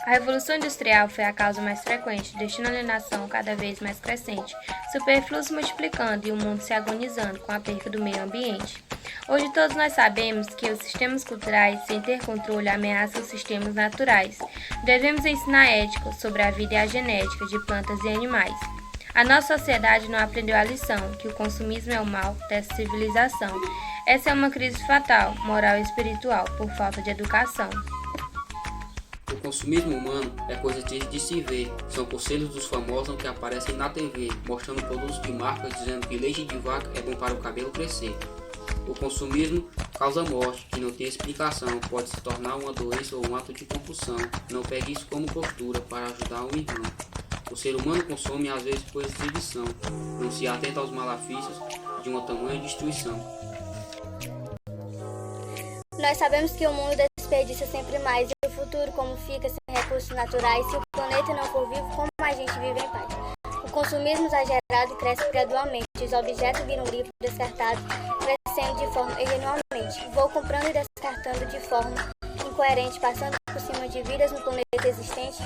A Revolução Industrial foi a causa mais frequente, deixando a alienação cada vez mais crescente, superfluos multiplicando e o mundo se agonizando com a perda do meio ambiente. Hoje todos nós sabemos que os sistemas culturais, sem ter controle, ameaçam os sistemas naturais. Devemos ensinar ética sobre a vida e a genética de plantas e animais. A nossa sociedade não aprendeu a lição, que o consumismo é o mal dessa civilização. Essa é uma crise fatal, moral e espiritual, por falta de educação. O consumismo humano é coisa triste de se ver. São conselhos dos famosos que aparecem na TV, mostrando produtos de marca dizendo que leite de vaca é bom para o cabelo crescer. O consumismo causa morte, que não tem explicação, pode se tornar uma doença ou um ato de compulsão. Não pegue isso como postura para ajudar um irmão. O ser humano consome às vezes por exibição, não se atenta aos malefícios de uma tamanha destruição. Nós sabemos que o mundo desperdiça sempre mais e o futuro como fica sem recursos naturais. Se o planeta não for vivo, como a gente vive em paz? O consumismo exagerado cresce gradualmente, os objetos viram livro descartado, crescendo de forma irrenuamente. Vou comprando e descartando de forma incoerente, passando por cima de vidas no planeta existente.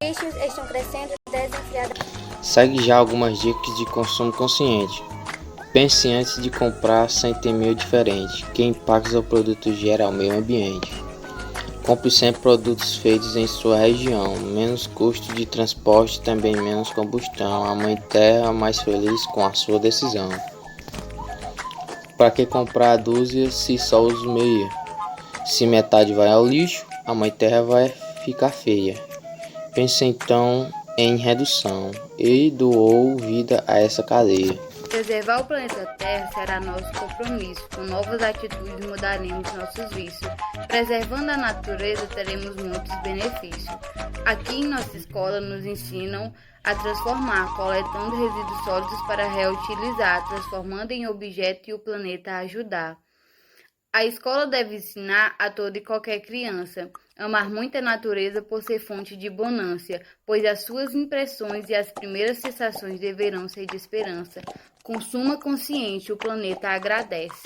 Lixos estão crescendo desenfreadamente. Segue já algumas dicas de consumo consciente. Pense antes de comprar sem temer o diferente, que impactos o produto gera ao meio ambiente. Compre sempre produtos feitos em sua região, menos custo de transporte, também menos combustão. A Mãe Terra mais feliz com a sua decisão. Para que comprar a dúzia se só usa meia? Se metade vai ao lixo, a Mãe Terra vai ficar feia. Pense então em redução e doou vida a essa cadeia. Preservar o planeta Terra será nosso compromisso. Com novas atitudes mudaremos nossos vícios. Preservando a natureza teremos muitos benefícios. Aqui em nossa escola nos ensinam a transformar, coletando resíduos sólidos para reutilizar, transformando em objeto e o planeta a ajudar. A escola deve ensinar a toda e qualquer criança amar muito a natureza por ser fonte de bonância, pois as suas impressões e as primeiras sensações deverão ser de esperança. Consuma consciente, o planeta agradece.